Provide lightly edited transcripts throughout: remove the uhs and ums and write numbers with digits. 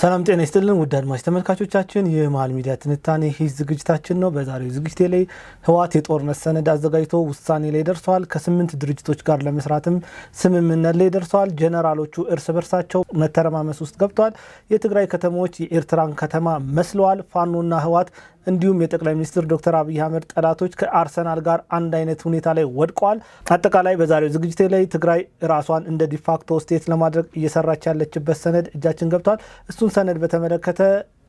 ሰላም ጤና ይስጥልን ውድ አድማጭ ተመልካቾቻችን የመሃል ሚዲያ ትንታኔ ሂስ ዝግጅታችን ነው። በዛሬው ዝግጅቴ ላይ ህወሓት የጦርነት ሰነድ አዘጋጅቶ ውሳኔ ላይ ደርሷል። ከ8 ድርጅቶች ጋር ለመስራትም ስምምነት ላይ ደርሷል። ጀነራሎቹ እርስ በርሳቸው መተረማመስ ውስጥ ገብተዋል። የትግራይ ከተሞች የኤርትራን ከተማ መስለዋል። ፋኖና ህወሓት እንዲሁም የጠቅላይ ሚኒስትር ዶክተር አብይ አህመድ ጠላቶች ከአርሰናል ጋር አንድ አይነት ሁኔታ ላይ ወድቀዋል። አጠቃላይ በዛሬው ዝግጅቴ ላይ ትግራይ ራሷን እንደ ዲፋክቶ ስቴት ለማድረግ እየሰራች ያለችበት ሰነድ እጃችን ገብቷል። እሱን ሰነድ በተመለከተ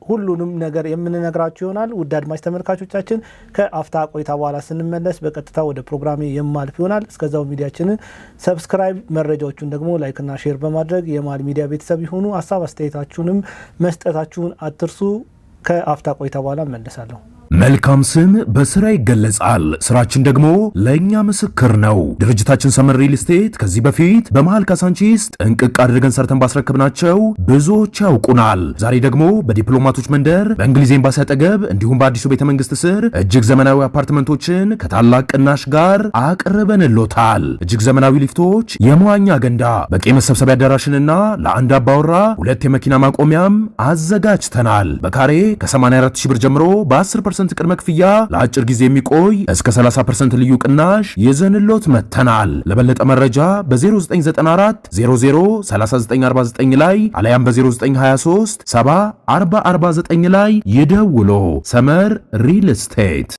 ሁሉንም ነገር የምንነግራችሁ ይሆናል። ውድ አድማጭ ተመልካቾቻችን ከአፍታ ቆይታ በኋላ ስንመለስ በቀጥታ ወደ ፕሮግራሜ የማልፍ ይሆናል። እስከዛው ሚዲያችንን ሰብስክራይብ፣ መረጃዎቹን ደግሞ ላይክና ሼር በማድረግ የመሃል ሚዲያ ቤተሰብ ይሁኑ። ሀሳብ አስተያየታችሁንም መስጠታችሁን አትርሱ። ከአፍታ ቆይታ በኋላ እመለሳለሁ። መልካም ስም በስራ ይገለጻል። ስራችን ደግሞ ለኛ ምስክር ነው። ድርጅታችን ሰመር ሪል ስቴት ከዚህ በፊት በመሃል ካሳንቺስ ጥንቅቅ አድርገን ሰርተን ባስረክብናቸው ብዙዎች ያውቁናል። ዛሬ ደግሞ በዲፕሎማቶች መንደር በእንግሊዝ ኤምባሲ አጠገብ እንዲሁም በአዲሱ ቤተመንግስት ስር እጅግ ዘመናዊ አፓርትመንቶችን ከታላቅ ቅናሽ ጋር አቅርበንሎታል። እጅግ ዘመናዊ ሊፍቶች፣ የመዋኛ ገንዳ፣ በቂ መሰብሰቢያ አዳራሽንና ለአንድ አባወራ 2 የመኪና ማቆሚያም አዘጋጅተናል። በካሬ ከ84000 ብር ጀምሮ በ10% ቅድመ ክፍያ ለአጭር ጊዜ የሚቆይ እስከ 30% ልዩ ቅናሽ ይዘንሎት መተናል። ለበለጠ መረጃ በ0994 00 3949 ላይ አለያም በ0923 70 4049 ላይ ይደውሎ። ሰመር ሪል ስቴት።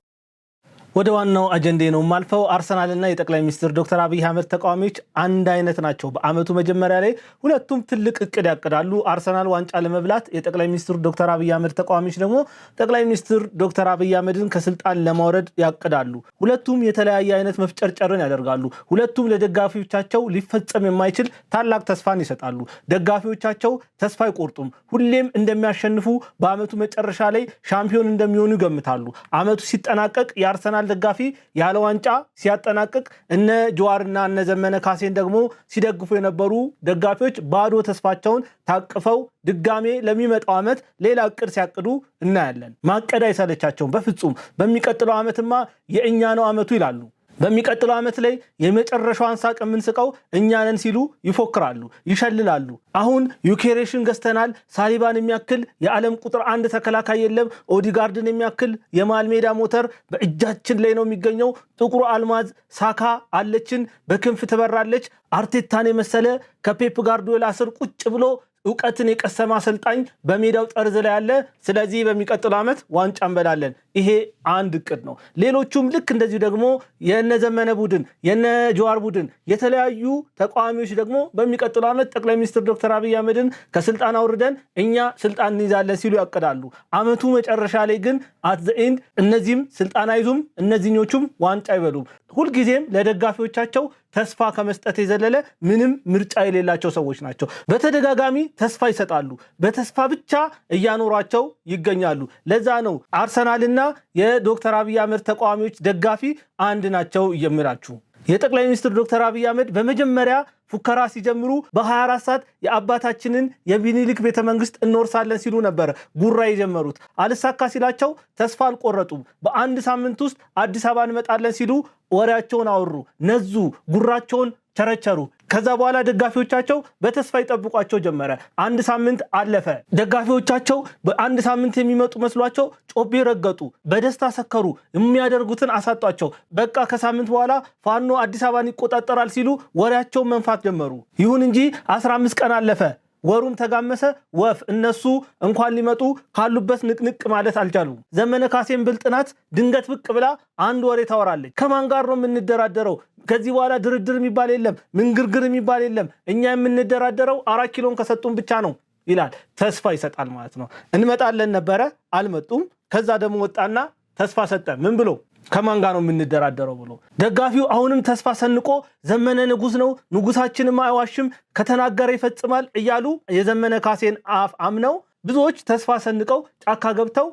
ወደ ዋናው አጀንዳ ነው ማልፈው። አርሰናልና የጠቅላይ ሚኒስትር ዶክተር አብይ አህመድ ተቃዋሚዎች አንድ አይነት ናቸው። በአመቱ መጀመሪያ ላይ ሁለቱም ትልቅ እቅድ ያቅዳሉ። አርሰናል ዋንጫ ለመብላት፣ የጠቅላይ ሚኒስትር ዶክተር አብይ አህመድ ተቃዋሚዎች ደግሞ ጠቅላይ ሚኒስትር ዶክተር አብይ አህመድን ከስልጣን ለማውረድ ያቅዳሉ። ሁለቱም የተለያየ አይነት መፍጨርጨርን ያደርጋሉ። ሁለቱም ለደጋፊዎቻቸው ሊፈጸም የማይችል ታላቅ ተስፋን ይሰጣሉ። ደጋፊዎቻቸው ተስፋ አይቆርጡም። ሁሌም እንደሚያሸንፉ፣ በአመቱ መጨረሻ ላይ ሻምፒዮን እንደሚሆኑ ይገምታሉ። አመቱ ሲጠናቀቅ የአርሰናል ደጋፊ ያለ ዋንጫ ሲያጠናቅቅ እነ ጀዋርና እነ ዘመነ ካሴን ደግሞ ሲደግፉ የነበሩ ደጋፊዎች ባዶ ተስፋቸውን ታቅፈው ድጋሜ ለሚመጣው አመት ሌላ እቅድ ሲያቅዱ እናያለን። ማቀድ አይሰለቻቸውም በፍጹም። በሚቀጥለው አመትማ የእኛ ነው አመቱ ይላሉ። በሚቀጥለው አመት ላይ የመጨረሻውን ሳቅ የምንስቀው እኛ ነን ሲሉ ይፎክራሉ፣ ይሸልላሉ። አሁን ዩኬሬሽን ገዝተናል፣ ሳሊባን የሚያክል የዓለም ቁጥር 1 ተከላካይ የለም፣ ኦዲጋርድን የሚያክል የመሃል ሜዳ ሞተር በእጃችን ላይ ነው የሚገኘው፣ ጥቁሩ አልማዝ ሳካ አለችን፣ በክንፍ ትበራለች፣ አርቴታን የመሰለ ከፔፕ ጋርዲዮላ ስር ቁጭ ብሎ እውቀትን የቀሰመ አሰልጣኝ በሜዳው ጠርዝ ላይ ያለ። ስለዚህ በሚቀጥለው አመት ዋንጫ እንበላለን። ይሄ አንድ እቅድ ነው። ሌሎቹም ልክ እንደዚህ ደግሞ የነ ዘመነ ቡድን፣ የነ ጀዋር ቡድን፣ የተለያዩ ተቃዋሚዎች ደግሞ በሚቀጥለው አመት ጠቅላይ ሚኒስትር ዶክተር አብይ አህመድን ከስልጣን አውርደን እኛ ስልጣን እንይዛለን ሲሉ ያቅዳሉ። አመቱ መጨረሻ ላይ ግን አት ዘ ኤንድ እነዚህም ስልጣን አይዙም፣ እነዚህኞቹም ዋንጫ አይበሉም። ሁልጊዜም ለደጋፊዎቻቸው ተስፋ ከመስጠት የዘለለ ምንም ምርጫ የሌላቸው ሰዎች ናቸው። በተደጋጋሚ ተስፋ ይሰጣሉ፣ በተስፋ ብቻ እያኖሯቸው ይገኛሉ። ለዛ ነው አርሰናልና የዶክተር አብይ አህመድ ተቃዋሚዎች ደጋፊ አንድ ናቸው የምላችሁ። የጠቅላይ ሚኒስትር ዶክተር አብይ አህመድ በመጀመሪያ ፉከራ ሲጀምሩ በ24 ሰዓት የአባታችንን የሚኒሊክ ቤተመንግስት እንወርሳለን ሲሉ ነበር ጉራ የጀመሩት። አልሳካ ሲላቸው ተስፋ አልቆረጡም። በአንድ ሳምንት ውስጥ አዲስ አበባ እንመጣለን ሲሉ ወሬያቸውን አወሩ፣ ነዙ፣ ጉራቸውን ቸረቸሩ። ከዛ በኋላ ደጋፊዎቻቸው በተስፋ ይጠብቋቸው ጀመረ። አንድ ሳምንት አለፈ። ደጋፊዎቻቸው በአንድ ሳምንት የሚመጡ መስሏቸው ጮቤ ረገጡ፣ በደስታ ሰከሩ፣ የሚያደርጉትን አሳጧቸው። በቃ ከሳምንት በኋላ ፋኖ አዲስ አበባን ይቆጣጠራል ሲሉ ወሬያቸውን መንፋት ጀመሩ። ይሁን እንጂ 15 ቀን አለፈ። ወሩም ተጋመሰ። ወፍ እነሱ እንኳን ሊመጡ ካሉበት ንቅንቅ ማለት አልቻሉም። ዘመነ ካሴን ብልጥናት ድንገት ብቅ ብላ አንድ ወሬ ታወራለች። ከማን ጋር ነው የምንደራደረው? ከዚህ በኋላ ድርድር የሚባል የለም፣ ምንግርግር የሚባል የለም። እኛ የምንደራደረው 4 ኪሎን ከሰጡን ብቻ ነው ይላል። ተስፋ ይሰጣል ማለት ነው። እንመጣለን ነበረ፣ አልመጡም። ከዛ ደግሞ ወጣና ተስፋ ሰጠ። ምን ብሎ? ከማን ጋር ነው የምንደራደረው ብሎ። ደጋፊው አሁንም ተስፋ ሰንቆ ዘመነ ንጉስ ነው፣ ንጉሳችንም አይዋሽም፣ ከተናገረ ይፈጽማል እያሉ የዘመነ ካሴን አፍ አምነው ብዙዎች ተስፋ ሰንቀው ጫካ ገብተው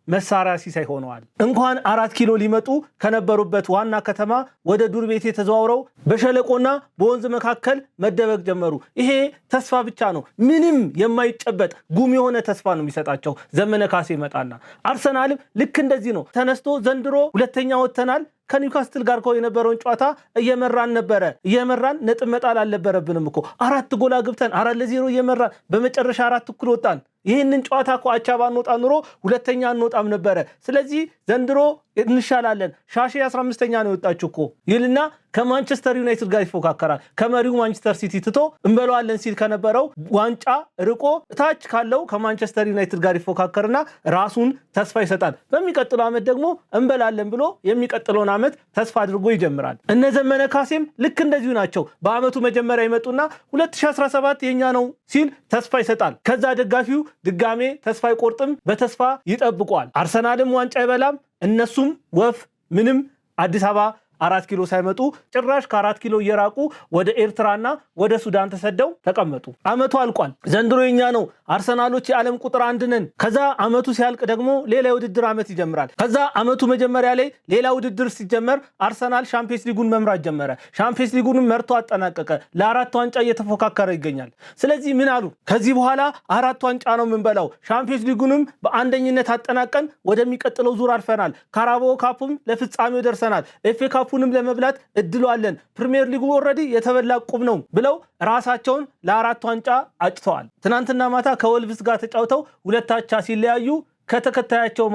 መሳሪያ ሲሳይ ሆነዋል። እንኳን 4 ኪሎ ሊመጡ ከነበሩበት ዋና ከተማ ወደ ዱር ቤት ተዘዋውረው በሸለቆና በወንዝ መካከል መደበቅ ጀመሩ። ይሄ ተስፋ ብቻ ነው። ምንም የማይጨበጥ ጉም የሆነ ተስፋ ነው የሚሰጣቸው። ዘመነ ካሴ መጣና አርሰናልም ልክ እንደዚህ ነው። ተነስቶ ዘንድሮ ሁለተኛ ወጥተናል፣ ከኒውካስትል ጋር የነበረውን ጨዋታ እየመራን ነበረ። እየመራን ነጥብ መጣል አልነበረብንም እኮ 4 ጎል አግብተን 4-0 እየመራን በመጨረሻ 4 እኩል ወጣን። ይህንን ጨዋታ እኮ አቻ ባንወጣ ኑሮ ሁለተኛ እንወጣም ነበረ። ስለዚህ ዘንድሮ እንሻላለን። ሻሼ 15ኛ ነው የወጣችው እኮ ይልና ከማንቸስተር ዩናይትድ ጋር ይፎካከራል። ከመሪው ማንቸስተር ሲቲ ትቶ እንበለዋለን ሲል ከነበረው ዋንጫ ርቆ ታች ካለው ከማንቸስተር ዩናይትድ ጋር ይፎካከርና ራሱን ተስፋ ይሰጣል። በሚቀጥለው ዓመት ደግሞ እንበላለን ብሎ የሚቀጥለውን ዓመት ተስፋ አድርጎ ይጀምራል። እነ ዘመነ ካሴም ልክ እንደዚሁ ናቸው። በዓመቱ መጀመሪያ ይመጡና 2017 የኛ ነው ሲል ተስፋ ይሰጣል። ከዛ ደጋፊው ድጋሜ ተስፋ አይቆርጥም፣ በተስፋ ይጠብቋል። አርሰናልም ዋንጫ ይበላም፣ እነሱም ወፍ ምንም አዲስ አበባ 4 ኪሎ ሳይመጡ ጭራሽ ከ4 ኪሎ እየራቁ ወደ ኤርትራና ወደ ሱዳን ተሰደው ተቀመጡ። ዓመቱ አልቋል። ዘንድሮ የኛ ነው። አርሰናሎች የዓለም ቁጥር 1 ነን። ከዛ ዓመቱ ሲያልቅ ደግሞ ሌላ የውድድር ዓመት ይጀምራል። ከዛ ዓመቱ መጀመሪያ ላይ ሌላ ውድድር ሲጀመር አርሰናል ሻምፒየንስ ሊጉን መምራት ጀመረ። ሻምፒየንስ ሊጉን መርቶ አጠናቀቀ። ለ4 ዋንጫ እየተፎካከረ ይገኛል። ስለዚህ ምን አሉ? ከዚህ በኋላ 4 ዋንጫ ነው የምንበላው። ሻምፒየንስ ሊጉንም በአንደኝነት አጠናቀን ወደሚቀጥለው ዙር አልፈናል። ካራባኦ ካፕም ለፍጻሜው ደርሰናል። ኤፍ ኤ ካፑንም ለመብላት እድሉ አለን። ፕሪሚየር ሊጉ ኦልሬዲ የተበላ ቁብ ነው ብለው ራሳቸውን ለ4 ዋንጫ አጭተዋል። ትናንትና ማታ ከወልቭስ ጋር ተጫውተው 2-2 ሲለያዩ ከተከታያቸው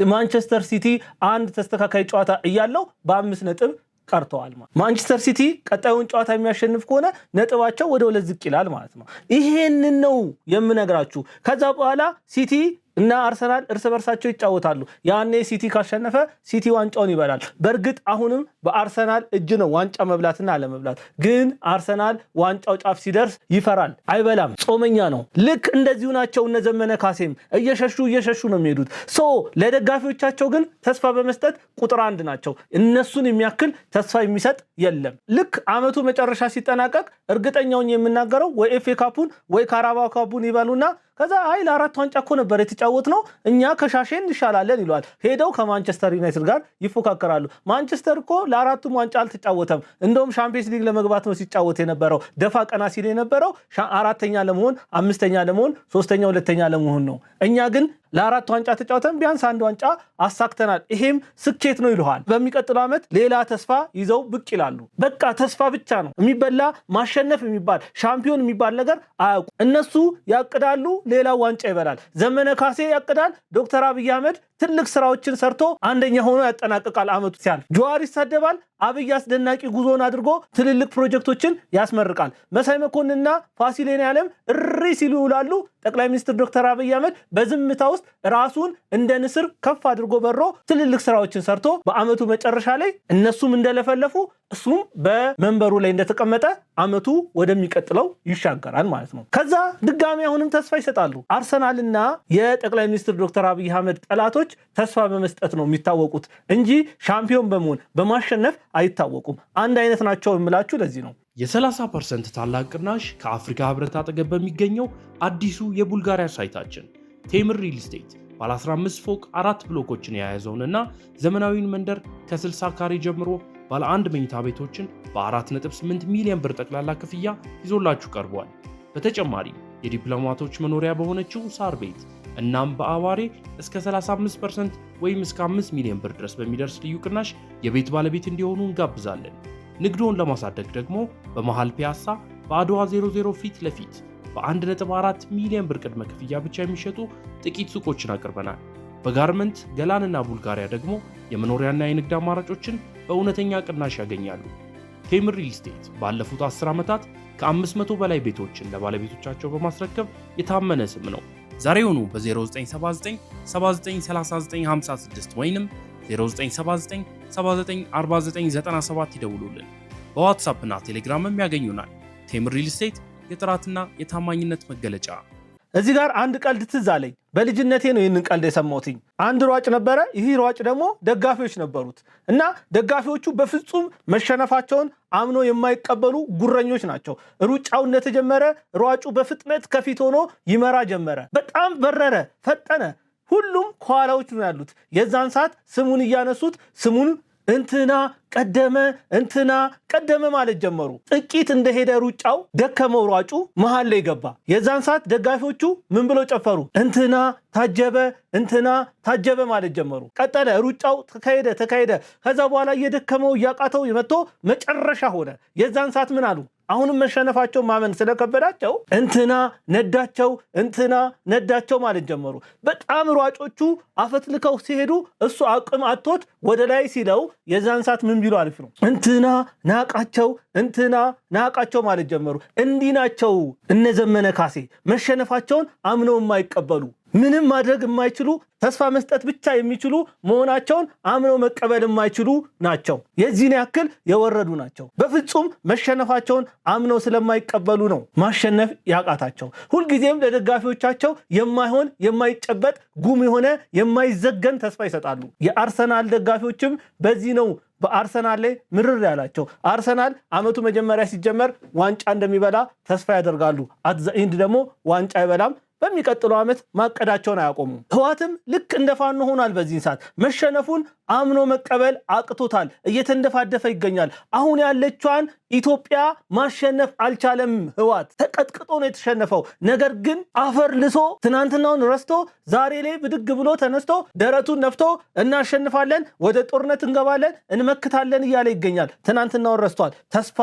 ማንቸስተር ሲቲ አንድ ተስተካካይ ጨዋታ እያለው በ5 ነጥብ ቀርተዋል። ማንቸስተር ሲቲ ቀጣዩን ጨዋታ የሚያሸንፍ ከሆነ ነጥባቸው ወደ 2 ዝቅ ይላል ማለት ነው። ይሄንን ነው የምነግራችሁ። ከዛ በኋላ ሲቲ እና አርሰናል እርስ በርሳቸው ይጫወታሉ። ያኔ ሲቲ ካሸነፈ ሲቲ ዋንጫውን ይበላል። በእርግጥ አሁንም በአርሰናል እጅ ነው ዋንጫ መብላትና አለመብላት። ግን አርሰናል ዋንጫው ጫፍ ሲደርስ ይፈራል፣ አይበላም፣ ጾመኛ ነው። ልክ እንደዚሁ ናቸው እነ ዘመነ ካሴም እየሸሹ ነው የሚሄዱት። ለደጋፊዎቻቸው ግን ተስፋ በመስጠት ቁጥር 1 ናቸው። እነሱን የሚያክል ተስፋ የሚሰጥ የለም። ልክ ዓመቱ መጨረሻ ሲጠናቀቅ እርግጠኛውን የምናገረው ወይ ኤፍ ኤ ካፑን ወይ ካራባኦ ካፑን ይበሉና ከዛ ለ4 ዋንጫ እኮ ነበር የተጫወት ነው እኛ ከሻሼ እንሻላለን ይሏል። ሄደው ከማንቸስተር ዩናይትድ ጋር ይፎካከራሉ። ማንቸስተር እኮ ለ4ቱም ዋንጫ አልተጫወተም። እንደውም ሻምፒየንስ ሊግ ለመግባት ነው ሲጫወት የነበረው። ደፋ ቀና ሲል የነበረው 4ኛ ለመሆን፣ 5ኛ ለመሆን፣ 3ኛ 2ኛ ለመሆን ነው። እኛ ግን ለ4 ዋንጫ ተጫውተን ቢያንስ 1 ዋንጫ አሳክተናል። ይሄም ስኬት ነው ይልሃል። በሚቀጥለው ዓመት ሌላ ተስፋ ይዘው ብቅ ይላሉ። በቃ ተስፋ ብቻ ነው የሚበላ። ማሸነፍ የሚባል ሻምፒዮን የሚባል ነገር አያውቁ። እነሱ ያቅዳሉ፣ ሌላው ዋንጫ ይበላል። ዘመነ ካሴ ያቅዳል። ዶክተር አብይ አህመድ ትልቅ ስራዎችን ሰርቶ አንደኛ ሆኖ ያጠናቅቃል። ዓመቱ ሲያልፍ ጀዋር ይሳደባል። አብይ አስደናቂ ጉዞን አድርጎ ትልልቅ ፕሮጀክቶችን ያስመርቃል። መሳይ መኮንንና ፋሲሌን ያለም እሪ ሲሉ ይውላሉ። ጠቅላይ ሚኒስትር ዶክተር አብይ አህመድ በዝምታ ውስጥ ራሱን እንደ ንስር ከፍ አድርጎ በሮ ትልልቅ ስራዎችን ሰርቶ በዓመቱ መጨረሻ ላይ እነሱም እንደለፈለፉ እሱም በመንበሩ ላይ እንደተቀመጠ ዓመቱ ወደሚቀጥለው ይሻገራል ማለት ነው። ከዛ ድጋሚ አሁንም ተስፋ ይሰጣሉ። አርሰናልና የጠቅላይ ሚኒስትር ዶክተር አብይ አህመድ ጠላቶች ተስፋ በመስጠት ነው የሚታወቁት እንጂ ሻምፒዮን በመሆን በማሸነፍ አይታወቁም። አንድ አይነት ናቸው የምላችሁ ለዚህ ነው። የ30% ታላቅ ቅናሽ ከአፍሪካ ህብረት አጠገብ በሚገኘው አዲሱ የቡልጋሪያ ሳይታችን ቴምር ሪል ስቴት ባለ 15 ፎቅ 4 ብሎኮችን የያዘውንና ዘመናዊውን መንደር ከ60 ካሬ ጀምሮ ባለ 1 መኝታ ቤቶችን በ4.8 ሚሊዮን ብር ጠቅላላ ክፍያ ይዞላችሁ ቀርቧል። በተጨማሪም የዲፕሎማቶች መኖሪያ በሆነችው ሳር ቤት እናም በአዋሬ እስከ 35% ወይም እስከ 5 ሚሊዮን ብር ድረስ በሚደርስ ልዩ ቅናሽ የቤት ባለቤት እንዲሆኑ እንጋብዛለን። ንግዶን ለማሳደግ ደግሞ በመሃል ፒያሳ በአድዋ 00 ፊት ለፊት በ1.4 ሚሊዮን ብር ቅድመ ክፍያ ብቻ የሚሸጡ ጥቂት ሱቆችን አቅርበናል። በጋርመንት ገላንና ቡልጋሪያ ደግሞ የመኖሪያና የንግድ አማራጮችን በእውነተኛ ቅናሽ ያገኛሉ። ቴምር ሪል ስቴት ባለፉት 10 ዓመታት ከ500 በላይ ቤቶችን ለባለቤቶቻቸው በማስረከብ የታመነ ስም ነው። ዛሬውኑ በ0979 793956 ወይንም 0979 794997 ይደውሉልን። በዋትሳፕ እና ቴሌግራምም ያገኙናል። ቴምር ሪል ስቴት የጥራትና የታማኝነት መገለጫ። እዚህ ጋር አንድ ቀልድ ትዝ አለኝ። በልጅነቴ ነው ይህንን ቀልድ የሰማሁት። አንድ ሯጭ ነበረ። ይህ ሯጭ ደግሞ ደጋፊዎች ነበሩት እና ደጋፊዎቹ በፍጹም መሸነፋቸውን አምኖ የማይቀበሉ ጉረኞች ናቸው። ሩጫው እንደተጀመረ ሯጩ በፍጥነት ከፊት ሆኖ ይመራ ጀመረ። በጣም በረረ፣ ፈጠነ። ሁሉም ከኋላዎች ነው ያሉት። የዛን ሰዓት ስሙን እያነሱት ስሙን እንትና ቀደመ ማለት ጀመሩ። ጥቂት እንደሄደ ሩጫው ደከመው ሯጩ መሃል ላይ ገባ። የዛን ሰዓት ደጋፊዎቹ ምን ብለው ጨፈሩ? እንትና ታጀበ ማለት ጀመሩ። ቀጠለ። ሩጫው ተካሄደ። ከዛ በኋላ እየደከመው እያቃተው መጥቶ መጨረሻ ሆነ። የዛን ሰዓት ምን አሉ? አሁንም መሸነፋቸው ማመን ስለከበዳቸው እንትና ነዳቸው ማለት ጀመሩ። በጣም ሯጮቹ አፈትልከው ሲሄዱ እሱ አቅም አጥቶት ወደ ላይ ሲለው የዛን ሰዓት ምን ቢሉ አሪፍ ነው? እንትና ናቃቸው ማለት ጀመሩ። እንዲህ ናቸው እነ ዘመነ ካሴ፣ መሸነፋቸውን አምነው የማይቀበሉ፣ ምንም ማድረግ የማይችሉ፣ ተስፋ መስጠት ብቻ የሚችሉ መሆናቸውን አምነው መቀበል የማይችሉ ናቸው። የዚህን ያክል የወረዱ ናቸው። በፍጹም መሸነፋቸውን አምነው ስለማይቀበሉ ነው ማሸነፍ ያቃታቸው። ሁልጊዜም ለደጋፊዎቻቸው የማይሆን የማይጨበጥ ጉም የሆነ የማይዘገን ተስፋ ይሰጣሉ። የአርሰናል ደጋፊዎችም በዚህ ነው በአርሰናል ላይ ምርር ያላቸው። አርሰናል አመቱ መጀመሪያ ሲጀመር ዋንጫ እንደሚበላ ተስፋ ያደርጋሉ። አት ዘ ኤንድ ደግሞ ዋንጫ አይበላም። በሚቀጥለው ዓመት ማቀዳቸውን አያቆሙም። ህወሓትም ልክ እንደ ፋኖ ሆኗል። በዚህ ሰዓት መሸነፉን አምኖ መቀበል አቅቶታል። እየተንደፋደፈ ይገኛል። አሁን ያለችዋን ኢትዮጵያ ማሸነፍ አልቻለም። ህወሓት ተቀጥቅጦ ነው የተሸነፈው። ነገር ግን አፈር ልሶ ትናንትናውን ረስቶ ዛሬ ላይ ብድግ ብሎ ተነስቶ ደረቱን ነፍቶ እናሸንፋለን፣ ወደ ጦርነት እንገባለን፣ እንመክታለን እያለ ይገኛል። ትናንትናውን ረስቷል። ተስፋ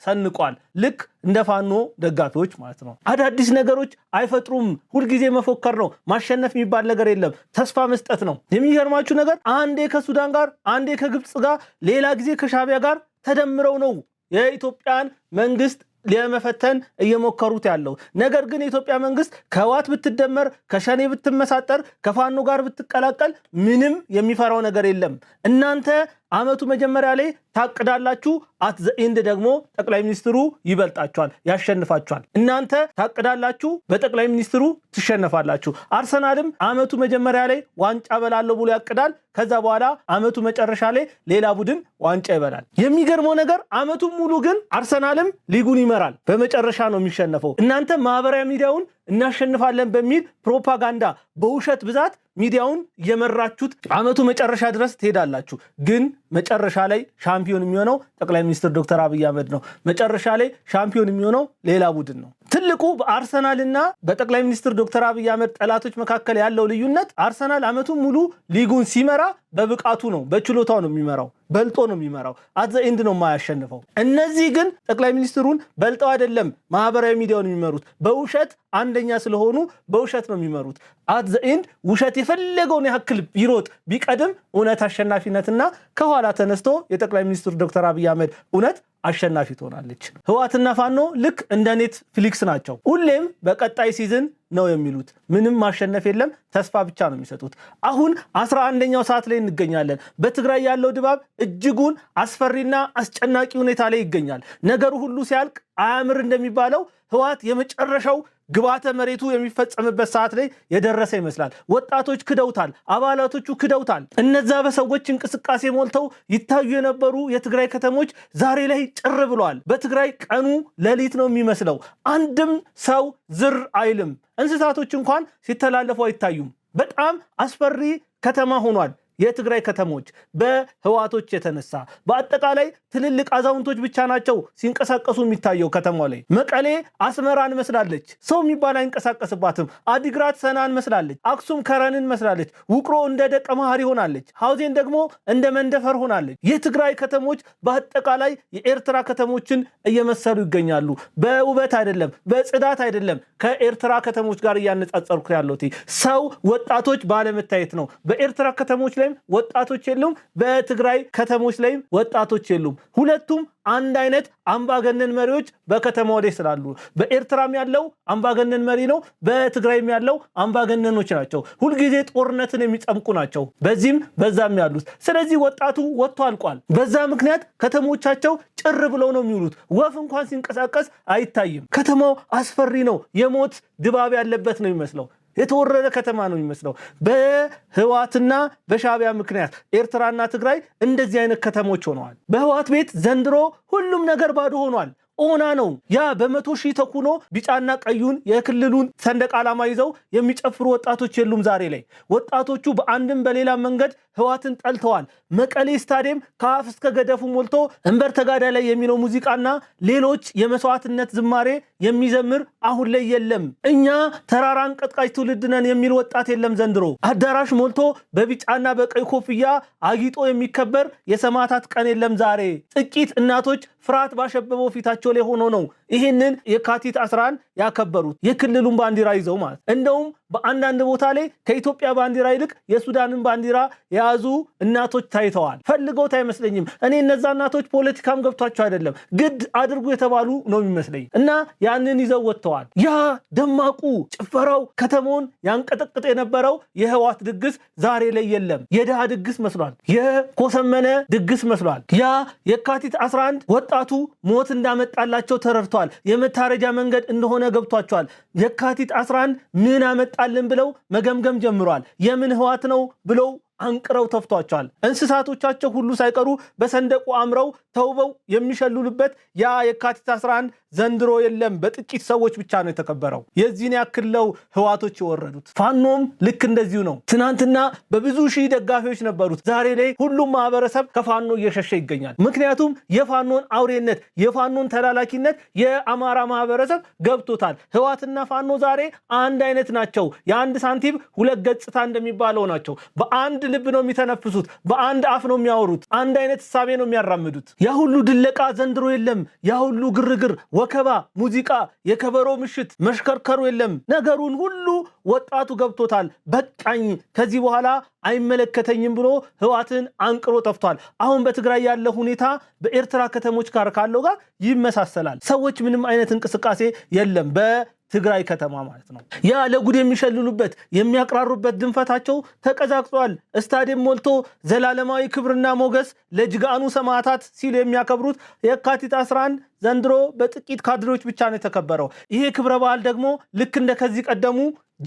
ሰንቋል። ልክ እንደ ፋኖ ደጋፊዎች ማለት ነው። አዳዲስ ነገሮች አይፈጥሩም። ሁልጊዜ መፎከር ነው። ማሸነፍ የሚባል ነገር የለም። ተስፋ መስጠት ነው። የሚገርማችሁ ነገር አንዴ ከሱዳን ጋር፣ አንዴ ከግብፅ ጋር፣ ሌላ ጊዜ ከሻቢያ ጋር ተደምረው ነው የኢትዮጵያን መንግስት ለመፈተን እየሞከሩት ያለው። ነገር ግን የኢትዮጵያ መንግስት ከህወሓት ብትደመር፣ ከሸኔ ብትመሳጠር፣ ከፋኖ ጋር ብትቀላቀል ምንም የሚፈራው ነገር የለም። እናንተ አመቱ መጀመሪያ ላይ ታቅዳላችሁ። አት ዘ ኤንድ ደግሞ ጠቅላይ ሚኒስትሩ ይበልጣችኋል፣ ያሸንፋችኋል። እናንተ ታቅዳላችሁ፣ በጠቅላይ ሚኒስትሩ ትሸነፋላችሁ። አርሰናልም አመቱ መጀመሪያ ላይ ዋንጫ በላለሁ ብሎ ያቅዳል። ከዛ በኋላ አመቱ መጨረሻ ላይ ሌላ ቡድን ዋንጫ ይበላል። የሚገርመው ነገር አመቱን ሙሉ ግን አርሰናልም ሊጉን ይመራል፣ በመጨረሻ ነው የሚሸነፈው። እናንተ ማህበራዊ ሚዲያውን እናሸንፋለን በሚል ፕሮፓጋንዳ በውሸት ብዛት ሚዲያውን የመራችሁት አመቱ መጨረሻ ድረስ ትሄዳላችሁ። ግን መጨረሻ ላይ ሻምፒዮን የሚሆነው ጠቅላይ ሚኒስትር ዶክተር አብይ አህመድ ነው። መጨረሻ ላይ ሻምፒዮን የሚሆነው ሌላ ቡድን ነው። ትልቁ በአርሰናልና በጠቅላይ ሚኒስትር ዶክተር አብይ አህመድ ጠላቶች መካከል ያለው ልዩነት አርሰናል አመቱን ሙሉ ሊጉን ሲመራ በብቃቱ ነው፣ በችሎታው ነው የሚመራው፣ በልጦ ነው የሚመራው። አት ዘ ኤንድ ነው የማያሸንፈው። እነዚህ ግን ጠቅላይ ሚኒስትሩን በልጠው አይደለም ማህበራዊ ሚዲያውን የሚመሩት፣ በውሸት አንደኛ ስለሆኑ በውሸት ነው የሚመሩት። አት ዘ ኤንድ ውሸት የፈለገውን ያክል ቢሮጥ ቢቀድም እውነት አሸናፊነትና ከኋላ ተነስቶ የጠቅላይ ሚኒስትር ዶክተር አብይ አህመድ እውነት አሸናፊ ትሆናለች። ህወሓትና ፋኖ ልክ እንደ ኔትፍሊክስ ናቸው። ሁሌም በቀጣይ ሲዝን ነው የሚሉት። ምንም ማሸነፍ የለም፣ ተስፋ ብቻ ነው የሚሰጡት። አሁን 11ኛው ሰዓት ላይ እንገኛለን። በትግራይ ያለው ድባብ እጅጉን አስፈሪና አስጨናቂ ሁኔታ ላይ ይገኛል። ነገሩ ሁሉ ሲያልቅ አያምር እንደሚባለው ህወሓት የመጨረሻው ግባተ መሬቱ የሚፈጸምበት ሰዓት ላይ የደረሰ ይመስላል። ወጣቶች ክደውታል፣ አባላቶቹ ክደውታል። እነዛ በሰዎች እንቅስቃሴ ሞልተው ይታዩ የነበሩ የትግራይ ከተሞች ዛሬ ላይ ጭር ብለዋል። በትግራይ ቀኑ ሌሊት ነው የሚመስለው። አንድም ሰው ዝር አይልም። እንስሳቶች እንኳን ሲተላለፉ አይታዩም። በጣም አስፈሪ ከተማ ሆኗል። የትግራይ ከተሞች በህወሓቶች የተነሳ በአጠቃላይ ትልልቅ አዛውንቶች ብቻ ናቸው ሲንቀሳቀሱ የሚታየው ከተማው ላይ። መቀሌ አስመራን መስላለች፣ ሰው የሚባል አይንቀሳቀስባትም። አዲግራት ሰናን መስላለች፣ አክሱም ከረንን መስላለች፣ ውቅሮ እንደ ደቀ መሐሪ ሆናለች፣ ሐውዜን ደግሞ እንደ መንደፈር ሆናለች። የትግራይ ከተሞች በአጠቃላይ የኤርትራ ከተሞችን እየመሰሉ ይገኛሉ። በውበት አይደለም፣ በጽዳት አይደለም። ከኤርትራ ከተሞች ጋር እያነጻጸርኩ ያለሁት ሰው ወጣቶች ባለመታየት ነው። በኤርትራ ከተሞች ላይ ወጣቶች የሉም፣ በትግራይ ከተሞች ላይ ወጣቶች የሉም። ሁለቱም አንድ አይነት አምባገነን መሪዎች በከተማው ላይ ስላሉ፣ በኤርትራም ያለው አምባገነን መሪ ነው፣ በትግራይም ያለው አምባገነኖች ናቸው። ሁልጊዜ ጦርነትን የሚጸምቁ ናቸው፣ በዚህም በዛም ያሉት። ስለዚህ ወጣቱ ወጥቶ አልቋል። በዛ ምክንያት ከተሞቻቸው ጭር ብለው ነው የሚውሉት። ወፍ እንኳን ሲንቀሳቀስ አይታይም። ከተማው አስፈሪ ነው። የሞት ድባብ ያለበት ነው የሚመስለው። የተወረደ ከተማ ነው የሚመስለው። በህወሓትና በሻቢያ ምክንያት ኤርትራና ትግራይ እንደዚህ አይነት ከተሞች ሆነዋል። በህወሓት ቤት ዘንድሮ ሁሉም ነገር ባዶ ሆኗል። ኦና ነው። ያ በመቶ ሺህ ተኩኖ ቢጫና ቀዩን የክልሉን ሰንደቅ ዓላማ ይዘው የሚጨፍሩ ወጣቶች የሉም ዛሬ ላይ። ወጣቶቹ በአንድም በሌላ መንገድ ህዋትን ጠልተዋል። መቀሌ ስታዲየም ከአፍ እስከ ገደፉ ሞልቶ እንበር ተጋዳይ ላይ የሚለው ሙዚቃና ሌሎች የመስዋዕትነት ዝማሬ የሚዘምር አሁን ላይ የለም። እኛ ተራራን ቀጥቃጭ ትውልድ ነን የሚል ወጣት የለም ዘንድሮ። አዳራሽ ሞልቶ በቢጫና በቀይ ኮፍያ አጊጦ የሚከበር የሰማዕታት ቀን የለም ዛሬ። ጥቂት እናቶች ፍርሃት ባሸበበው ፊታቸው ላይ ሆኖ ነው ይህንን የካቲት 11 ያከበሩት የክልሉን ባንዲራ ይዘው ማለት። እንደውም በአንዳንድ ቦታ ላይ ከኢትዮጵያ ባንዲራ ይልቅ የሱዳንን ባንዲራ የያዙ እናቶች ታይተዋል። ፈልገውት አይመስለኝም። እኔ እነዛ እናቶች ፖለቲካም ገብቷቸው አይደለም፣ ግድ አድርጉ የተባሉ ነው የሚመስለኝ እና ያንን ይዘው ወጥተዋል። ያ ደማቁ ጭፈራው ከተማውን ያንቀጠቅጥ የነበረው የህዋት ድግስ ዛሬ ላይ የለም። የድሃ ድግስ መስሏል። የኮሰመነ ድግስ መስሏል። ያ የካቲት 11 ወጣቱ ሞት እንዳመጣላቸው ተረድቷል። የመታረጃ መንገድ እንደሆነ ገብቷቸዋል። የካቲት 11 ምን አመጣልን ብለው መገምገም ጀምሯል። የምን ህዋት ነው ብለው አንቅረው ተፍቷቸዋል። እንስሳቶቻቸው ሁሉ ሳይቀሩ በሰንደቁ አምረው ተውበው የሚሸልሉበት ያ የካቲት 11 ዘንድሮ የለም። በጥቂት ሰዎች ብቻ ነው የተከበረው። የዚህን ያክለው ህዋቶች የወረዱት። ፋኖም ልክ እንደዚሁ ነው። ትናንትና በብዙ ሺህ ደጋፊዎች ነበሩት። ዛሬ ላይ ሁሉም ማህበረሰብ ከፋኖ እየሸሸ ይገኛል። ምክንያቱም የፋኖን አውሬነት፣ የፋኖን ተላላኪነት የአማራ ማህበረሰብ ገብቶታል። ህዋትና ፋኖ ዛሬ አንድ አይነት ናቸው። የአንድ ሳንቲም ሁለት ገጽታ እንደሚባለው ናቸው። በአንድ ልብ ነው የሚተነፍሱት። በአንድ አፍ ነው የሚያወሩት። አንድ አይነት እሳቤ ነው የሚያራምዱት። ያ ሁሉ ድለቃ ዘንድሮ የለም። ያ ሁሉ ግርግር፣ ወከባ፣ ሙዚቃ፣ የከበሮ ምሽት፣ መሽከርከሩ የለም። ነገሩን ሁሉ ወጣቱ ገብቶታል። በቃኝ ከዚህ በኋላ አይመለከተኝም ብሎ ህዋትን አንቅሮ ጠፍቷል። አሁን በትግራይ ያለው ሁኔታ በኤርትራ ከተሞች ጋር ካለው ጋር ይመሳሰላል። ሰዎች ምንም አይነት እንቅስቃሴ የለም በትግራይ ከተማ ማለት ነው። ያ ለጉድ የሚሸልሉበት የሚያቅራሩበት ድንፈታቸው ተቀዛቅዟል። ስታዲየም ሞልቶ ዘላለማዊ ክብርና ሞገስ ለጅጋኑ ሰማዕታት ሲሉ የሚያከብሩት የካቲት 11 ዘንድሮ በጥቂት ካድሬዎች ብቻ ነው የተከበረው። ይሄ ክብረ በዓል ደግሞ ልክ እንደ ከዚህ ቀደሙ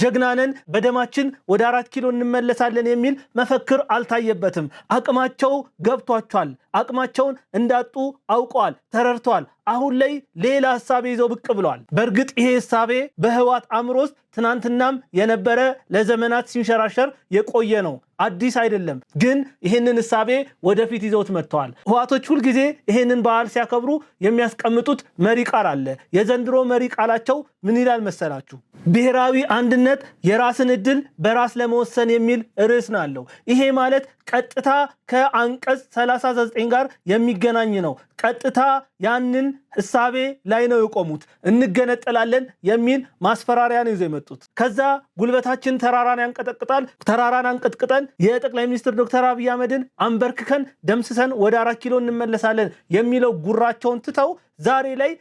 ጀግናንን በደማችን ወደ 4 ኪሎ እንመለሳለን የሚል መፈክር አልታየበትም። አቅማቸው ገብቷቸዋል። አቅማቸውን እንዳጡ አውቀዋል፣ ተረድተዋል። አሁን ላይ ሌላ ሐሳቤ ይዘው ብቅ ብለዋል። በእርግጥ ይሄ ሐሳቤ በህዋት አእምሮ ውስጥ ትናንትናም የነበረ ለዘመናት ሲንሸራሸር የቆየ ነው፣ አዲስ አይደለም። ግን ይህንን ሐሳቤ ወደፊት ይዘውት መጥተዋል። ህዋቶች ሁልጊዜ ይህንን በዓል ሲያከብሩ የሚያስቀምጡት መሪ ቃል አለ። የዘንድሮ መሪ ቃላቸው ምን ይላል መሰላችሁ? ብሔራዊ አንድነት፣ የራስን ዕድል በራስ ለመወሰን የሚል ርዕስ ነው አለው። ይሄ ማለት ቀጥታ ከአንቀጽ 39 ጋር የሚገናኝ ነው። ቀጥታ ያንን ሐሳቤ ላይ ነው የቆሙት። እንገነጠላለን የሚል ማስፈራሪያ ነው ይዘው የመጡት። ከዛ ጉልበታችን ተራራን ያንቀጠቅጣል፣ ተራራን አንቀጥቅጠን የጠቅላይ ሚኒስትር ዶክተር አብይ አህመድን አንበርክከን ደምስሰን ወደ 4 ኪሎ እንመለሳለን የሚለው ጉራቸውን ትተው ዛሬ ላይ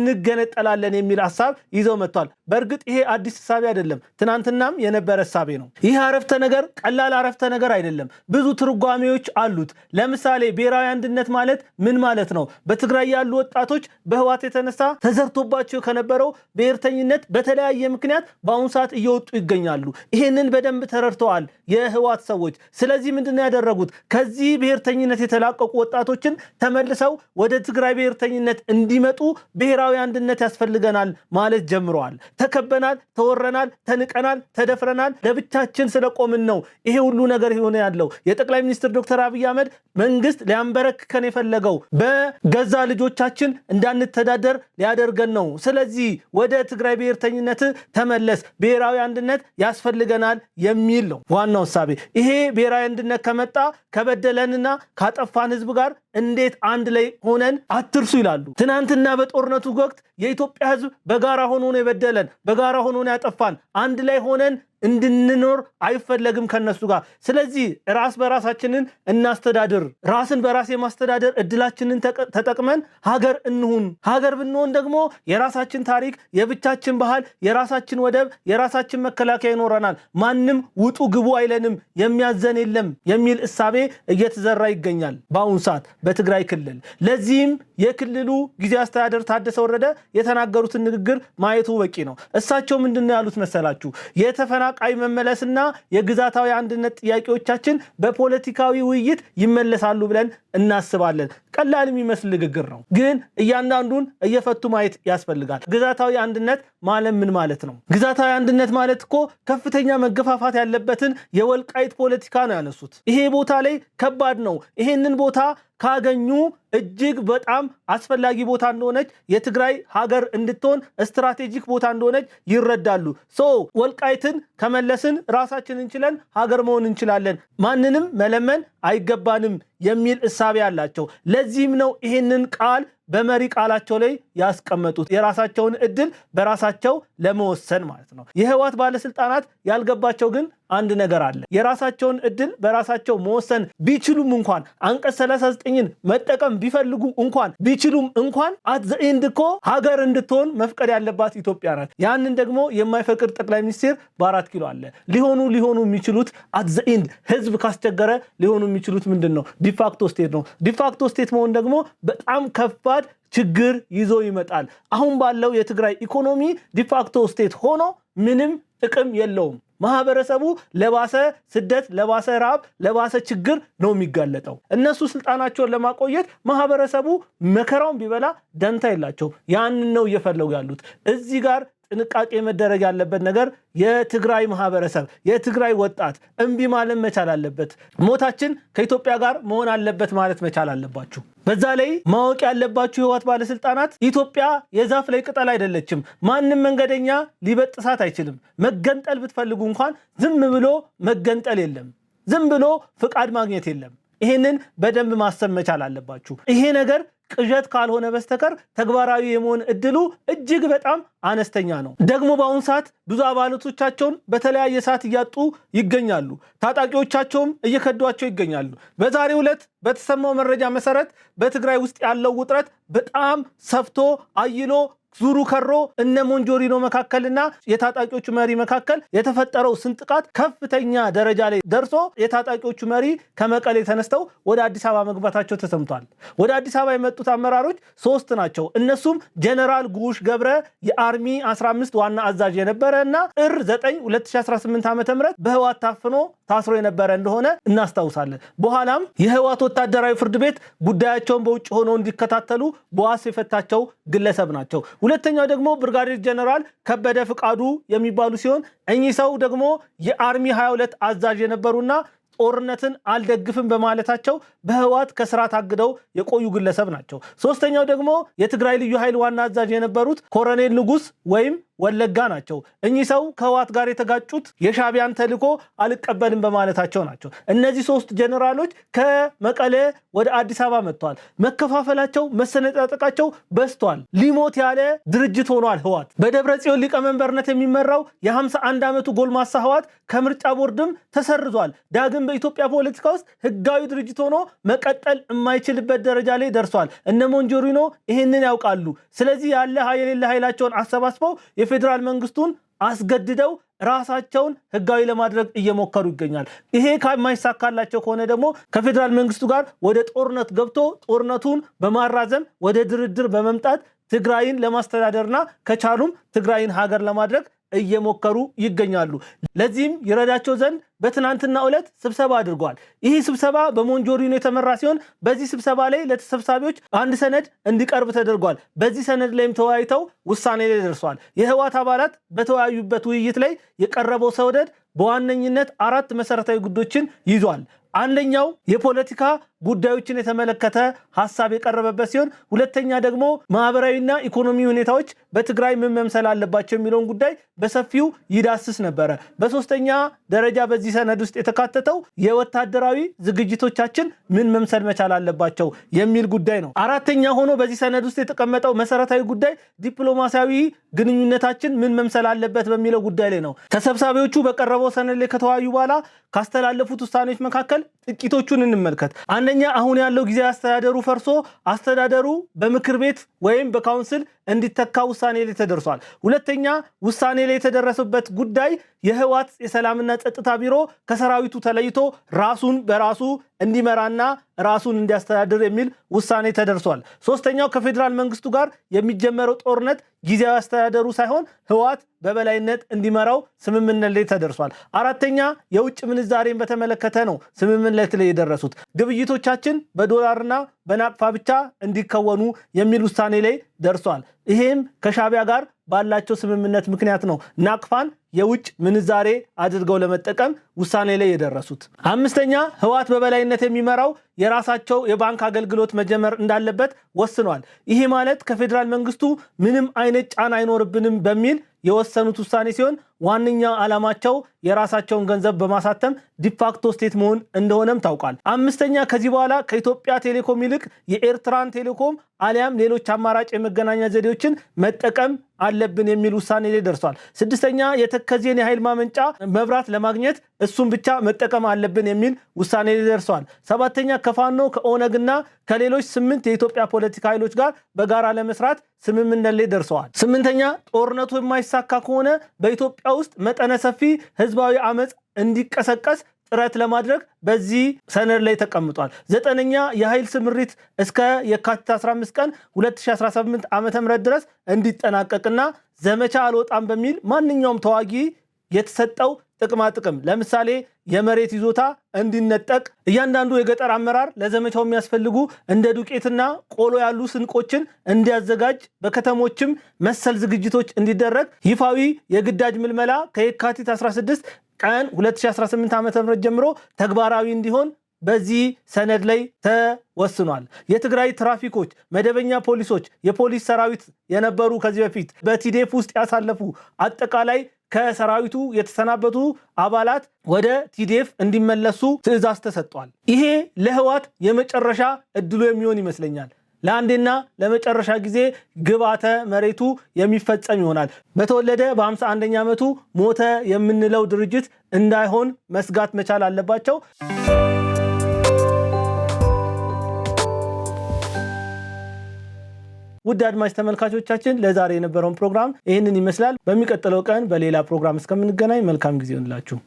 እንገነጠላለን የሚል ሐሳብ ይዘው መጥቷል። በእርግጥ ይሄ አዲስ ሐሳብ አይደለም፣ ትናንትናም የነበረ ሐሳብ ነው። ይህ አረፍተ ነገር ቀላል አረፍተ ነገር አይደለም፣ ብዙ ትርጓሜዎች አሉት። ለምሳሌ ብሔራዊ አንድነት ማለት ምን ማለት ነው? በትግራይ ያሉ ወጣቶች በህዋት የተነሳ ተዘርቶባቸው ከነበረው ብሔርተኝነት በተለያየ ምክንያት በአሁኑ ሰዓት እየወጡ ይገኛሉ። ይሄንን በደንብ ተረድተዋል የህዋት ሰዎች። ስለዚህ ምንድነው ያደረጉት? ከዚህ ብሔርተኝነት የተላቀቁ ወጣቶችን ተመልሰው ወደ ትግራይ ብሔርተኝነት እንዲመጡ ብሔራዊ አንድነት ያስፈልገናል ማለት ጀምረዋል። ተከበናል፣ ተወረናል፣ ተንቀናል፣ ተደፍረናል፣ ለብቻችን ስለቆምን ነው ይሄ ሁሉ ነገር ሆነ ያለው። የጠቅላይ ሚኒስትር ዶክተር አብይ አህመድ መንግስት ሊያንበረክከን የፈለገው በገዛ ልጆቻችን እንዳንተዳደር ሊያደርገን ነው። ስለዚህ ወደ ትግራይ ብሔርተኝነት ተመለስ፣ ብሔራዊ አንድነት ያስፈልገናል የሚል ነው ዋናው ሐሳቤ። ይሄ ብሔራዊ አንድነት ከመጣ ከበደለንና ካጠፋን ህዝብ ጋር እንዴት አንድ ላይ ሆነን አትርሱ ይላሉ። ትናንትና በጦርነቱ ወቅት የኢትዮጵያ ህዝብ በጋራ ሆኖ ነው የበደለን፣ በጋራ ሆኖ ነው ያጠፋን። አንድ ላይ ሆነን እንድንኖር አይፈለግም ከነሱ ጋር። ስለዚህ ራስ በራሳችንን እናስተዳድር። ራስን በራስ የማስተዳደር እድላችንን ተጠቅመን ሀገር እንሁን። ሀገር ብንሆን ደግሞ የራሳችን ታሪክ፣ የብቻችን ባህል፣ የራሳችን ወደብ፣ የራሳችን መከላከያ ይኖረናል። ማንም ውጡ ግቡ አይለንም፣ የሚያዘን የለም የሚል እሳቤ እየተዘራ ይገኛል በአሁኑ ሰዓት በትግራይ ክልል። ለዚህም የክልሉ ጊዜያዊ አስተዳደር ታደሰ ወረደ የተናገሩትን ንግግር ማየቱ በቂ ነው። እሳቸው ምንድነው ያሉት መሰላችሁ? የተፈናቃይ መመለስና የግዛታዊ አንድነት ጥያቄዎቻችን በፖለቲካዊ ውይይት ይመለሳሉ ብለን እናስባለን። ቀላል የሚመስል ንግግር ነው፣ ግን እያንዳንዱን እየፈቱ ማየት ያስፈልጋል። ግዛታዊ አንድነት ማለት ምን ማለት ነው? ግዛታዊ አንድነት ማለት እኮ ከፍተኛ መገፋፋት ያለበትን የወልቃይት ፖለቲካ ነው ያነሱት። ይሄ ቦታ ላይ ከባድ ነው። ይሄንን ቦታ ካገኙ እጅግ በጣም አስፈላጊ ቦታ እንደሆነች የትግራይ ሀገር እንድትሆን ስትራቴጂክ ቦታ እንደሆነች ይረዳሉ። ወልቃይትን ከመለስን ራሳችን እንችለን ሀገር መሆን እንችላለን፣ ማንንም መለመን አይገባንም የሚል እሳቤ አላቸው። ለዚህም ነው ይሄንን ቃል በመሪ ቃላቸው ላይ ያስቀመጡት፣ የራሳቸውን እድል በራሳቸው ለመወሰን ማለት ነው። የህወሓት ባለስልጣናት ያልገባቸው ግን አንድ ነገር አለ። የራሳቸውን እድል በራሳቸው መወሰን ቢችሉም እንኳን አንቀጽ 39ን መጠቀም ቢፈልጉ እንኳን አት ዘ ኤንድ እኮ ሀገር እንድትሆን መፍቀድ ያለባት ኢትዮጵያ ናት። ያንን ደግሞ የማይፈቅድ ጠቅላይ ሚኒስትር በ4 ኪሎ አለ። ሊሆኑ የሚችሉት አት ዘ ኤንድ ህዝብ ካስቸገረ ሊሆኑ የሚችሉት ምንድን ነው? ዲፋክቶ ስቴት ነው። ዲፋክቶ ስቴት መሆን ደግሞ በጣም ከባድ ችግር ይዞ ይመጣል። አሁን ባለው የትግራይ ኢኮኖሚ ዲፋክቶ ስቴት ሆኖ ምንም ጥቅም የለውም። ማህበረሰቡ ለባሰ ስደት፣ ለባሰ ረሃብ፣ ለባሰ ችግር ነው የሚጋለጠው። እነሱ ስልጣናቸውን ለማቆየት ማህበረሰቡ መከራውን ቢበላ ደንታ የላቸው። ያንን ነው እየፈለጉ ያሉት። እዚህ ጋር ጥንቃቄ መደረግ ያለበት ነገር የትግራይ ማህበረሰብ፣ የትግራይ ወጣት እምቢ ማለት መቻል አለበት። ሞታችን ከኢትዮጵያ ጋር መሆን አለበት ማለት መቻል አለባችሁ። በዛ ላይ ማወቅ ያለባችሁ የህወሓት ባለስልጣናት ኢትዮጵያ የዛፍ ላይ ቅጠል አይደለችም። ማንም መንገደኛ ሊበጥሳት አይችልም። መገንጠል ብትፈልጉ እንኳን ዝም ብሎ መገንጠል የለም። ዝም ብሎ ፍቃድ ማግኘት የለም። ይሄንን በደንብ ማሰብ መቻል አለባችሁ። ይሄ ነገር ቅዠት ካልሆነ በስተቀር ተግባራዊ የመሆን እድሉ እጅግ በጣም አነስተኛ ነው። ደግሞ በአሁኑ ሰዓት ብዙ አባላቶቻቸውን በተለያየ ሰዓት እያጡ ይገኛሉ። ታጣቂዎቻቸውም እየከዷቸው ይገኛሉ። በዛሬው ዕለት በተሰማው መረጃ መሰረት በትግራይ ውስጥ ያለው ውጥረት በጣም ሰፍቶ አይሎ ዙሩ ከሮ እነ ሞንጆሪኖ መካከልና የታጣቂዎቹ መሪ መካከል የተፈጠረው ስንጥቃት ከፍተኛ ደረጃ ላይ ደርሶ የታጣቂዎቹ መሪ ከመቀሌ ተነስተው ወደ አዲስ አበባ መግባታቸው ተሰምቷል። ወደ አዲስ አበባ የመጡት አመራሮች 3 ናቸው። እነሱም ጀነራል ጉሽ ገብረ የአርሚ 15 ዋና አዛዥ የነበረና ጥር 9 2018 ዓ.ም በህወሓት ታፍኖ ታስሮ የነበረ እንደሆነ እናስታውሳለን። በኋላም የህወሓት ወታደራዊ ፍርድ ቤት ጉዳያቸውን በውጭ ሆነው እንዲከታተሉ በዋስ የፈታቸው ግለሰብ ናቸው። ሁለተኛው ደግሞ ብርጋዴር ጀነራል ከበደ ፍቃዱ የሚባሉ ሲሆን እኚህ ሰው ደግሞ የአርሚ 22 አዛዥ የነበሩና ጦርነትን አልደግፍም በማለታቸው በህወሓት ከስራ ታግደው የቆዩ ግለሰብ ናቸው። ሶስተኛው ደግሞ የትግራይ ልዩ ኃይል ዋና አዛዥ የነበሩት ኮሎኔል ንጉስ ወይም ወለጋ ናቸው። እኚህ ሰው ከህወሓት ጋር የተጋጩት የሻቢያን ተልዕኮ አልቀበልም በማለታቸው ናቸው። እነዚህ 3 ጀነራሎች ከመቀሌ ወደ አዲስ አበባ መጥተዋል። መከፋፈላቸው፣ መሰነጣጠቃቸው በዝቷል። ሊሞት ያለ ድርጅት ሆኗል ህወሓት። በደብረጽዮን ሊቀመንበርነት የሚመራው የ51 ዓመቱ ጎልማሳ ህወሓት ከምርጫ ቦርድም ተሰርዟል። ዳግም በኢትዮጵያ ፖለቲካ ውስጥ ህጋዊ ድርጅት ሆኖ መቀጠል የማይችልበት ደረጃ ላይ ደርሷል። እነ ሞንጆሪኖ ይህንን ያውቃሉ። ስለዚህ ያለ የሌለ ኃይላቸውን አሰባስበው የፌዴራል መንግስቱን አስገድደው ራሳቸውን ህጋዊ ለማድረግ እየሞከሩ ይገኛል። ይሄ ከማይሳካላቸው ከሆነ ደግሞ ከፌዴራል መንግስቱ ጋር ወደ ጦርነት ገብቶ ጦርነቱን በማራዘም ወደ ድርድር በመምጣት ትግራይን ለማስተዳደርና ከቻሉም ትግራይን ሀገር ለማድረግ እየሞከሩ ይገኛሉ። ለዚህም ይረዳቸው ዘንድ በትናንትና ዕለት ስብሰባ አድርጓል። ይህ ስብሰባ በሞንጆሪኖ የተመራ ሲሆን በዚህ ስብሰባ ላይ ለተሰብሳቢዎች አንድ ሰነድ እንዲቀርብ ተደርጓል። በዚህ ሰነድ ላይም ተወያይተው ውሳኔ ላይ ደርሷል። የህወሓት አባላት በተወያዩበት ውይይት ላይ የቀረበው ሰነድ በዋነኝነት 4 መሰረታዊ ጉዳዮችን ይዟል። አንደኛው የፖለቲካ ጉዳዮችን የተመለከተ ሐሳብ የቀረበበት ሲሆን ሁለተኛ ደግሞ ማህበራዊና ኢኮኖሚ ሁኔታዎች በትግራይ ምን መምሰል አለባቸው የሚለውን ጉዳይ በሰፊው ይዳስስ ነበረ። በሶስተኛ ደረጃ በዚህ ሰነድ ውስጥ የተካተተው የወታደራዊ ዝግጅቶቻችን ምን መምሰል መቻል አለባቸው የሚል ጉዳይ ነው። አራተኛ ሆኖ በዚህ ሰነድ ውስጥ የተቀመጠው መሰረታዊ ጉዳይ ዲፕሎማሲያዊ ግንኙነታችን ምን መምሰል አለበት በሚለው ጉዳይ ላይ ነው። ተሰብሳቢዎቹ በቀረበው ሰነድ ላይ ከተወያዩ በኋላ ካስተላለፉት ውሳኔዎች መካከል ጥቂቶቹን እንመልከት። አንደኛ አሁን ያለው ጊዜያዊ አስተዳደሩ ፈርሶ አስተዳደሩ በምክር ቤት ወይም በካውንስል እንዲተካ ውሳኔ ላይ ተደርሷል። ሁለተኛ ውሳኔ ላይ የተደረሰበት ጉዳይ የህወሓት የሰላምና ጸጥታ ቢሮ ከሰራዊቱ ተለይቶ ራሱን በራሱ እንዲመራና ራሱን እንዲያስተዳድር የሚል ውሳኔ ተደርሷል። ሶስተኛው ከፌደራል መንግስቱ ጋር የሚጀመረው ጦርነት ጊዜያዊ አስተዳደሩ ሳይሆን ህወሓት በበላይነት እንዲመራው ስምምነት ላይ ተደርሷል። አራተኛ የውጭ ምንዛሬን በተመለከተ ነው ስምምነት ላይ የደረሱት። ግብይቶቻችን በዶላርና በናቅፋ ብቻ እንዲከወኑ የሚል ውሳኔ ላይ ደርሷል። ይሄም ከሻቢያ ጋር ባላቸው ስምምነት ምክንያት ነው ናቅፋን የውጭ ምንዛሬ አድርገው ለመጠቀም ውሳኔ ላይ የደረሱት። አምስተኛ ህወሓት በበላይነት የሚመራው የራሳቸው የባንክ አገልግሎት መጀመር እንዳለበት ወስኗል። ይሄ ማለት ከፌደራል መንግስቱ ምንም አይነት ጫና አይኖርብንም በሚል የወሰኑት ውሳኔ ሲሆን ዋነኛ ዓላማቸው የራሳቸውን ገንዘብ በማሳተም ዲፋክቶ ስቴት መሆን እንደሆነም ታውቋል። አምስተኛ ከዚህ በኋላ ከኢትዮጵያ ቴሌኮም ይልቅ የኤርትራን ቴሌኮም አሊያም ሌሎች አማራጭ የመገናኛ ዘዴዎችን መጠቀም አለብን የሚል ውሳኔ ላይ ደርሷል። ስድስተኛ የተከዜን የኃይል ማመንጫ መብራት ለማግኘት እሱን ብቻ መጠቀም አለብን የሚል ውሳኔ ላይ ደርሷል። ሰባተኛ ከፋኖ ከኦነግና ከሌሎች 8 የኢትዮጵያ ፖለቲካ ኃይሎች ጋር በጋራ ለመስራት ስምምነት ላይ ደርሰዋል። ስምንተኛ ጦርነቱ የማይሳካ ከሆነ በኢትዮጵያ ውስጥ መጠነ ሰፊ ህዝባዊ አመጽ እንዲቀሰቀስ ጥረት ለማድረግ በዚህ ሰነድ ላይ ተቀምጧል። ዘጠነኛ የኃይል ስምሪት እስከ የካቲት 15 ቀን 2018 ዓ.ም ድረስ እንዲጠናቀቅና ዘመቻ አልወጣም በሚል ማንኛውም ተዋጊ የተሰጠው ጥቅም ለምሳሌ የመሬት ይዞታ እንዲነጠቅ፣ እያንዳንዱ የገጠር አመራር ለዘመቻው የሚያስፈልጉ እንደ ዱቄትና ቆሎ ያሉ ስንቆችን እንዲያዘጋጅ፣ በከተሞችም መሰል ዝግጅቶች እንዲደረግ፣ ይፋዊ የግዳጅ ምልመላ ከየካቲት 16 ቀን 2018 ዓ.ም ጀምሮ ተግባራዊ እንዲሆን በዚህ ሰነድ ላይ ተወስኗል። የትግራይ ትራፊኮች፣ መደበኛ ፖሊሶች፣ የፖሊስ ሰራዊት የነበሩ ከዚህ በፊት በቲዴፍ ውስጥ ያሳለፉ አጠቃላይ ከሰራዊቱ የተሰናበቱ አባላት ወደ ቲዴፍ እንዲመለሱ ትዕዛዝ ተሰጥቷል። ይሄ ለህወሓት የመጨረሻ እድሉ የሚሆን ይመስለኛል። ለአንዴና ለመጨረሻ ጊዜ ግብዓተ መሬቱ የሚፈጸም ይሆናል። በተወለደ በ51ኛ ዓመቱ ሞተ የምንለው ድርጅት እንዳይሆን መስጋት መቻል አለባቸው። ውድ አድማጭ ተመልካቾቻችን ለዛሬ የነበረውን ፕሮግራም ይህንን ይመስላል። በሚቀጥለው ቀን በሌላ ፕሮግራም እስከምንገናኝ መልካም ጊዜ ይሁንላችሁ።